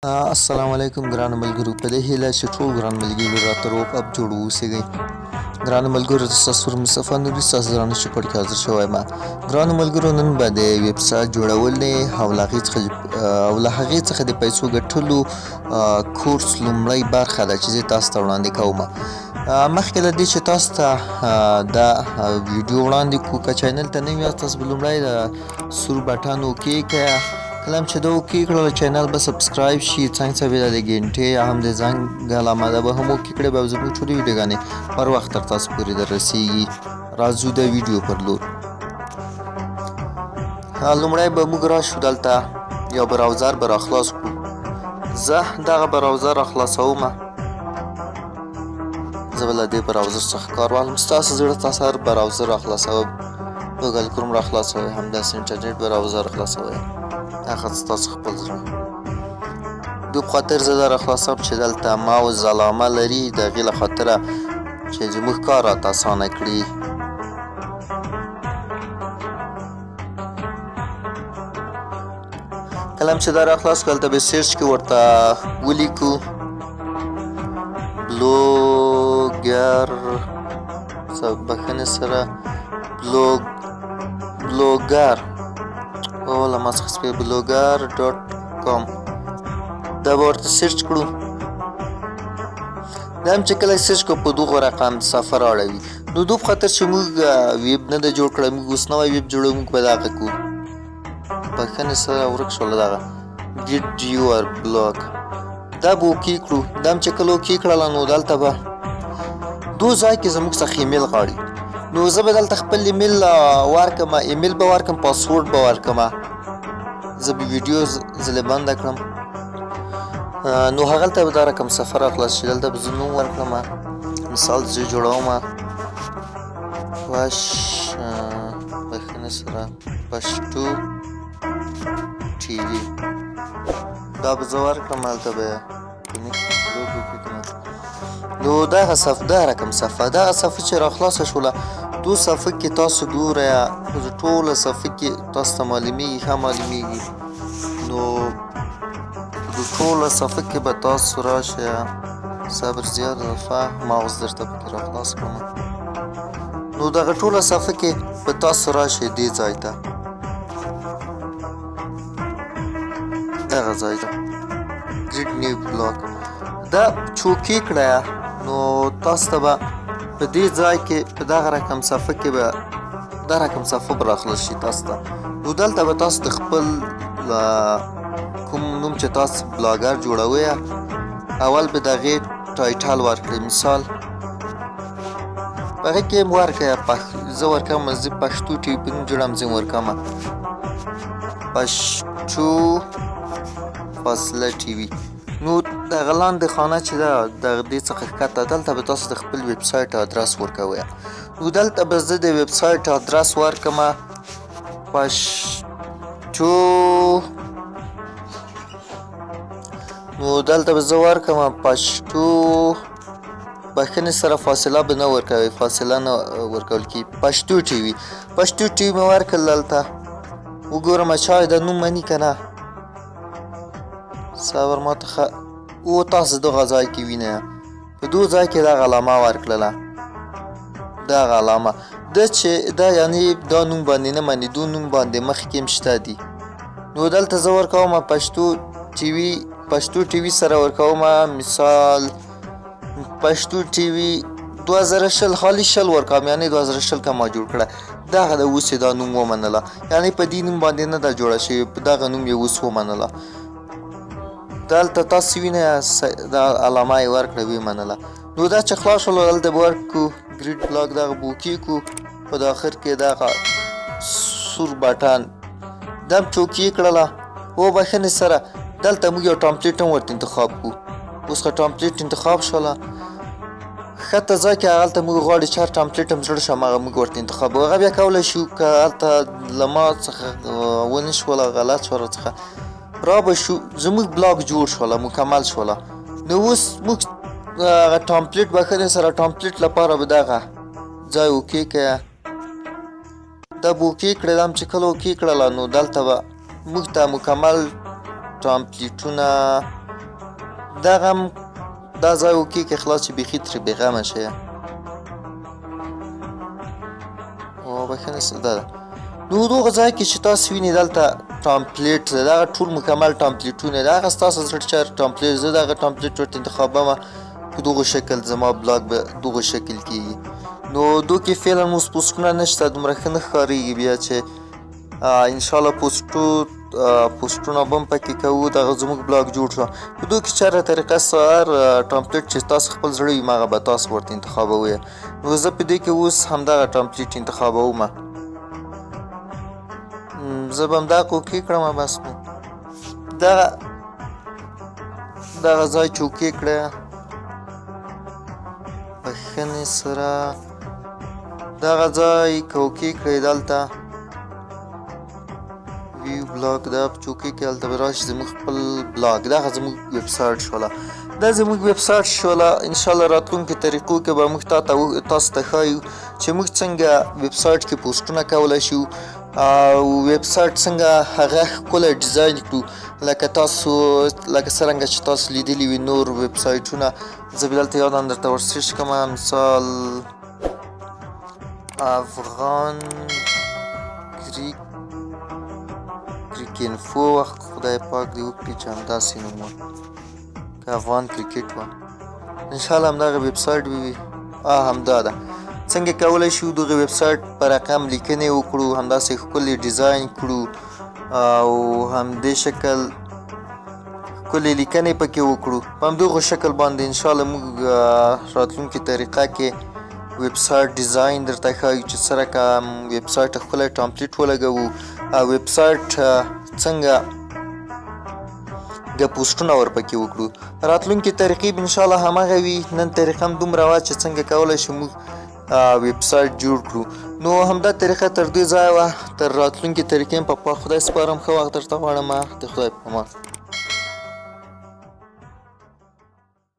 السلام علیکم ګرانو ملګرو په دې هیله چې ټول ګران ملګري راته روغ اب جوړ اوسئ. ګرانو ملګرو زه ستاسو مصطفی نوري ستاسو درانه چوپړ کې حاضر شوی یم. ګرانو ملګرو نن به د ویب سایټ جوړولې او له هغې څخه د پیسو ګټلو کورس لومړۍ برخه ده چې زه تاسو ته وړاندې کوم. مخکې له دې چې تاسو ته دا ویډیو وړاندې کړو که چینل ته نوي یاست تاسو به لومړی د سور بټن اوکې کړئ. کله چې دا اوکې کړل چینل به سبسکرایب شي څنګ ته به د ګنټې هم د زنګ علامه ده به هم اوکې کړئ به زموږ ټولې ویډیوګانې پر وخت تر تاسو پورې در رسیږي. راځو د ویډیو پر لور. لومړی به موږ راشو دلته یو براوزر به راخلاص کړو. زه دغه براوزر راخلاصوم. زه به له دې براوزر څخه کار واخلم. ستاسو زړه تاسو هر براوزر راخلاصوئ. ګوګل کروم راخلاصوئ همداسې انټرنټ براوزر راخلاصوئ. هغه ستاسو خپل زړه دې په خاطر زه دا راخلاصوم چې دلته ماوس علامه لري د هغې له خاطره چې زموږ کار راته اسانه کړي. کله چې دا راخلاص کړو هلته به سرچ کې ورته ولیکو بلوګر بخښنې سره بلوګر له ما څخه سپی بلوګر.com دا به ورته سرچ کړو. دا هم چې کله سرچ کړو په دغه رقم صفحه راوړوي. نو دو په خاطر چې موږ ویب نه ده جوړ کړی موږ اوس نوی ویب جوړوو موږ به دغه کوو. بخښنې سره ورک شوله دغه ګیټ یور بلاګ دا به اوکې کړو. دا هم چې کله اوکې کړله نو دلته به دو ځای کې زموږ څخه ایمیل غواړي. نو زه به دلته خپل ایمیل ورکړم ایمیل به ورکړم پاسورډ به ورکړم. زه به ویډیو ځلې بنده کړم. نو هغلته به دا رقم صفحه راخلاص شي. دلته به زه نوم ورکړم مثال زه جوړوم بخښنې سره پښتو ټي وي دا به زه ورکړم. هلته به نو دغه رقم صفحه دغه صفحه چې راخلاصه شوله دو صفحه کې تاسو ګورئ ټوله صفحه کې تاسو ته معلومیږي ښه معلومیږي. نو د ټوله صفحه کې به تاسو راشئ صبر زیات دفعه ماوس درته پکې راخلاص کړم. نو دغه ټوله صفحه کې به تاسو راشئ دې ځای ته دغه ځای ته ګریډ نیو بلاک دا چوکې کړئ. نو تاسو ته به په دې ځای کې په دغه رقم صفحه کې به دا رقم صفحه به راخلاص شي تاسو ته. نو دلته به تاسو د خپل کوم نوم چې تاسو بلاګر جوړوئ اول به د هغې ټایټل ورکړئ. مثال په هغې کې ورکړئ زه ورکوم زه پښتو ټي وي په نوم جوړوم زه ورکوم پښتو فاصله ټي وي. نو دغه لاندې خانه چې ده د دې څخه ښکته دلته به تاسو د خپل ویب سایټ ادرس ورکوئ. نو دلته به زه د ویب سایټ ادرس ورکړم پښتو. نو دلته به زه ورکړم پښتو بخښنې سره فاصله به نه ورکوئ فاصله نه ورکول کېږي پښتو ټي وي پښتو ټي وي مې ورکړل. دلته وګورم چا دا نوم مني که نه صبر ماته او تاسو دغه ځای کې وینئ په دو ځای کې دغه علامه ورکړله دغه علامه ده چې دا یعنې دا نوم باندې نه مني دو نوم باندې مخکې هم شته دي. نو دلته زه ورکوم پښتو ټي وي سره ورکوم مثال پښتو ټي وي 2020 خالي شل ورکوم یعنې 2020 که ما جوړ کړه دغه د اوس یې دا نوم ومنله یعنې په دې نوم باندې نه ده جوړه شوې په دغه نوم یې اوس ومنله. دلته تاسو وینئ دا علامه یې ورکړه ویې منله. نو دا چې خلاص شولو دلته به ورکړو ګریډ بلاک دغه به اوکې کړو. په داخر کې دغه سور بټن دا هم چې اوکې کړله او بخښنې سره دلته موږ یو ټامپلیټ هم ورته انتخاب کړو. اوس که ټامپلیټ انتخاب شوله ښکته ځای کې هغلته موږ غواړو چې هر ټامپلیټ هم زړه شم هغه موږ ورته انتخابوو. هغه بیا کولی شو که هلته له ما څخه ونه شوله غلط شوه راڅخه را به شو زموږ بلاګ جوړ شوله مکمل شوله. نو اوس موږ هغه ټامپلیټ بخښنې سره ټامپلیټ لپاره به دغه ځای اوکې کړه دا به اوکې کړې دا هم چې کله اوکې کړله نو دلته به موږ ته مکمل ټامپلیټونه دغه هم دا ځای وکړي که خلاص چې بیخي ترې بېغمه شئ. او بښنه دا ده. نو دغه ځای کې چې تاسو وینئ دلته ټامپلیټ دی، دغه ټول مکمل ټامپلیټونه دي. هغه ستاسو زړه چېرې ټامپلیټ زه دغه ټامپلیټ ورته انتخابومه په دغه شکل زما بلاګ به دغه شکل کېږي. نو دو کې فعلا اوس پوسټونه نشته، دومره ښه نه ښکارېږي بیا چې انشاءالله پوسټونه به هم پکې کوو. دغه زموږ بلاګ جوړ شو. په دو کې چې هره طریقه هر ټامپلیټ چې تاسو خپل زړه وي هغه به تاسو ورته انتخابوئ. نو زه په دې کې اوس همدغه ټامپلیټ انتخابومه. زه به همدغه اوکې کړم. بس نو دغه ځای چې اوکې کړه بښنې سره دغه ځای که اوکې کړئ دلته ویو بلاګ دا چې اوکې کړئ هلته به راشي زموږ خپل بلاګ. دغه زموږ ویبسایټ شوله. دا زموږ ویبسایټ شوله. انشاءالله راتلونکو طریقو کې به موږ تاسو ته ښایو چې موږ څنګه ویبسایټ کې پوسټونه کولی شو او ویبسایټ څنګه هغه ښکلی ډیزاین کړو لکه څرنګه چې تاسو لیدلي وي نور ویبسایټونه. زه به دلته یاد هم درته ورسرچ کړمه، مثال افغان کرکینفو وخت خدای پاک دې وکړي چې همداسې نوم وه که افغان کرکټ وه. انشاءالله همدغه ویبسایټ به وي. همدا ده. څنګه کولی شو دغه ویبسایټ په رقم لیکنې وکړو، همداسې ښکلې ډیزاین کړو او همدې شکل ښکلې لیکنې پکې وکړو. په همدغه شکل باندې انشاءالله موږ راتلونکې طریقه کې ویبسایټ ډیزاین درته ښایو چې څرنګه ویبسایټ ښکلی ټامپلیټ ولګوو او ویبسایټ څنګه د پوسټونه ورپکې وکړو. راتلونکې طریقې به انشاءالله همغه وي. نن طریقه هم دومره وه چې څنګه کولی شو موږ ویبسایټ جوړ کړو. نو همدا طریقه تر دې ځایه وه. تر راتلونکې طریقې هم په خدای سپارم. ښه وخت درته غواړم. د خدای په امان.